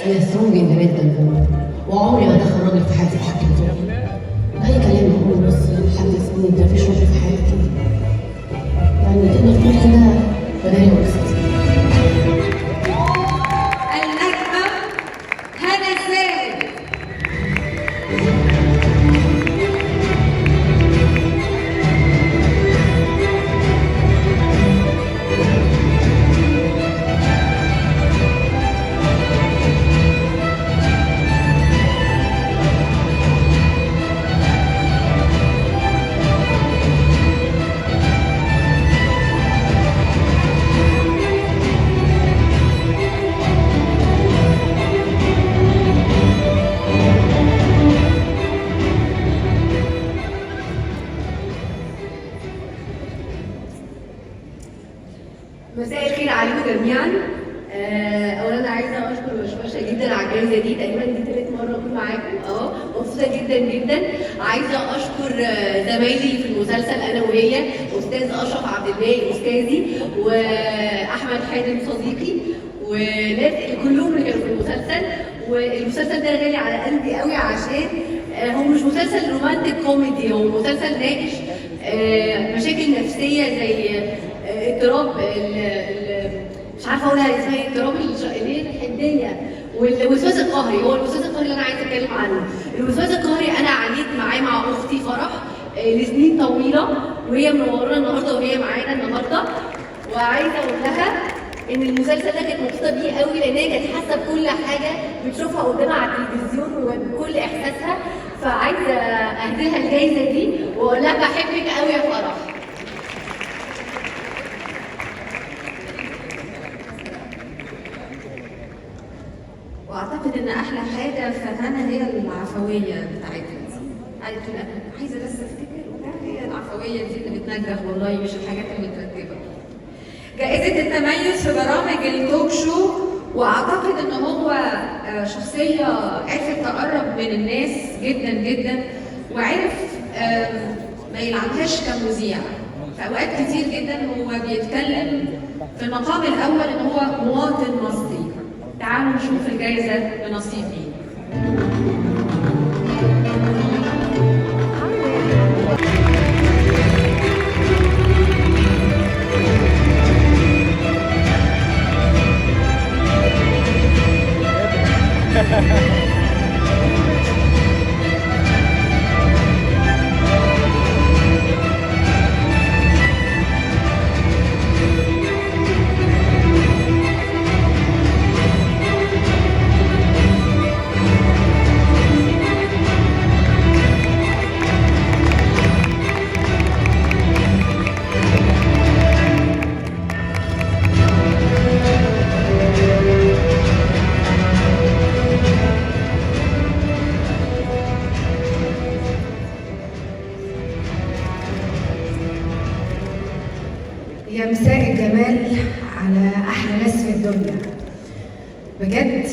انا سترونج اندبندنت وعمري ما دخل راجل في حياتي يتحكم فيا. اي كلام بقوله بس لحد يسألني انت مفيش راجل في حياتك يعني تقدر تقول كده بدالي وقفت. النجمة هنا الزاهد. مساء الخير عليكم جميعا. اولا عايزه اشكر وشوشه جدا على الجائزه دي، تقريبا دي تالت مره اكون معاكم. مبسوطه جدا جدا. عايزه اشكر زمايلي في المسلسل انا وهي، استاذ اشرف عبد الباقي استاذي، واحمد حاتم صديقي، وناس كلهم اللي كانوا في المسلسل. والمسلسل ده غالي على قلبي قوي عشان هو مش مسلسل رومانتك كوميدي، هو مسلسل ناقش مشاكل نفسيه زي اضطراب مش عارفه اقولها اسمها ايه، اضطراب اللي هي الحديه والوسواس القهري. هو الوسواس القهري اللي انا عايزه اتكلم عنه. الوسواس القهري انا عانيت معاه مع اختي فرح لسنين طويله، وهي منورانا النهارده وهي معانا النهارده. وعايزه اقول لها ان المسلسل ده كانت مبسوطه بيه قوي، لان هي كانت حاسه بكل حاجه بتشوفها قدامها على التلفزيون وبكل احساسها. فعايزه اهديها الجايزه دي واقول لها بحبك قوي يا فرح. واعتقد ان احلى حاجه في هنا هي العفويه بتاعتها. عايزه بس افتكر هي العفويه دي اللي بتنجح والله، مش الحاجات المترتبه. جائزه التميز في برامج التوك شو، واعتقد ان هو شخصيه عرفت تقرب من الناس جدا جدا، وعرف ما يلعبهاش كمذيع. في اوقات كتير جدا هو بيتكلم في المقام الاول ان هو مواطن مصري. تعالوا نشوف الجائزة بنصيب مين. يا مساء الجمال على احلى ناس في الدنيا بجد.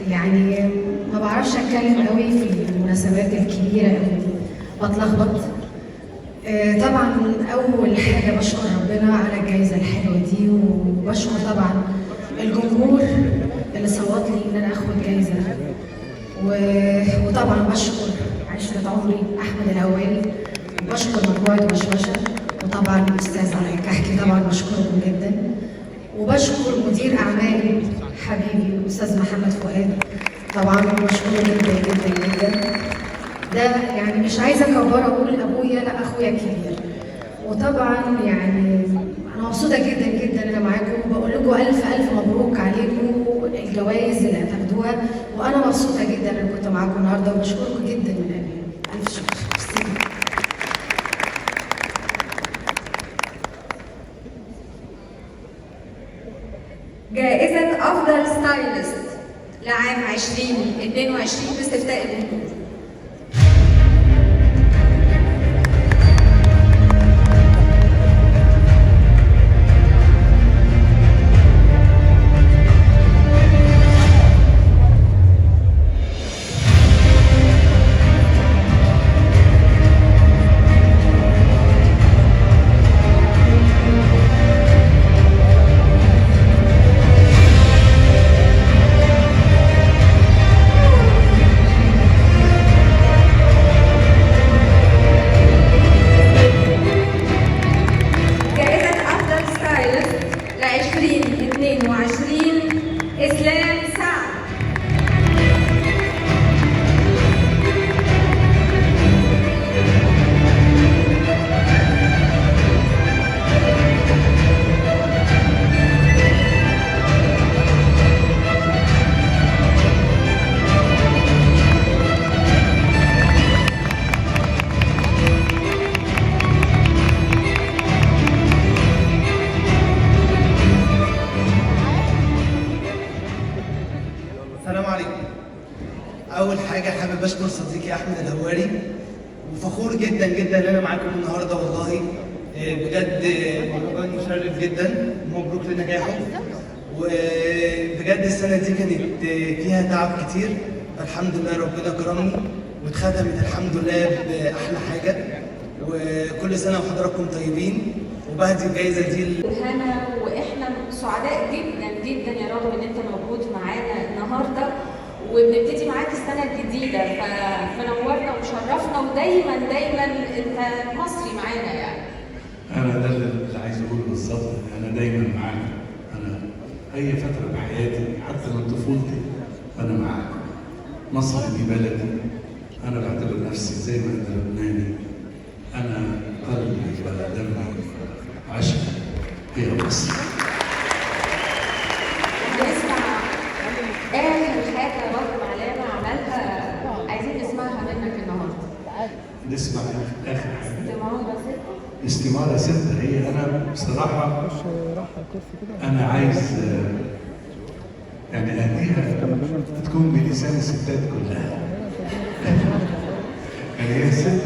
يعني ما بعرفش اتكلم قوي في المناسبات الكبيره قوي دي، بتلخبط. طبعا اول حاجه بشكر ربنا على الجائزه الحلوه دي، وبشكر طبعا الجمهور اللي صوت لي ان انا اخد جائزه، وطبعا بشكر عشرة عمري احمد الهواري، وبشكر مجموعه وشوشه، وطبعا الاستاذ علي كحكي طبعا بشكركم جدا، وبشكر مدير اعمالي حبيبي الاستاذ محمد فؤاد، طبعا بشكره جدا جدا جدا. ده يعني مش عايزه اكبر اقول ابويا، لا اخويا الكبير. وطبعا يعني انا مبسوطه جدا جدا انا معاكم، وبقول لكم الف الف مبروك عليكم الجوائز اللي هتاخدوها، وانا مبسوطه جدا ان كنت معاكم النهارده، وبشكركم جدا من قلبي. الف شكر. جائزة أفضل ستايلست لعام 2022 باستفتاء الجمهور. عليكم. اول حاجه حابب اشكر صديقي احمد الهواري، وفخور جدا جدا ان انا معاكم النهارده والله. بجد مهرجان مشرف جدا، مبروك لنجاحه. وبجد السنه دي كانت فيها تعب كتير، فالحمد لله ربنا كرمني واتختمت الحمد لله باحلى حاجه. وكل سنه وحضراتكم طيبين، وبهدي الجايزه دي هنا، واحنا سعداء جدا جدا يا رب ان انت موجود معانا النهارده، وبنبتدي معاك السنه الجديده، فنورنا وشرفنا، ودايما دايما انت مصري معانا يعني. انا ده اللي عايز اقوله بالظبط، انا دايما معاك. انا اي فتره بحياتي حتى من طفولتي وانا معاك. مصر دي بلدي، انا بعتبر نفسي زي ما انت لبناني. انا قلبي ودمي عشق هي مصر. نسمع اخر حاجه برضه علامه عملها، عايزين نسمعها منك النهارده. نسمع اخر حاجه استمارة 6. هي انا بصراحه انا عايز يعني اهديها تكون بلسان الستات كلها. يعني هي الست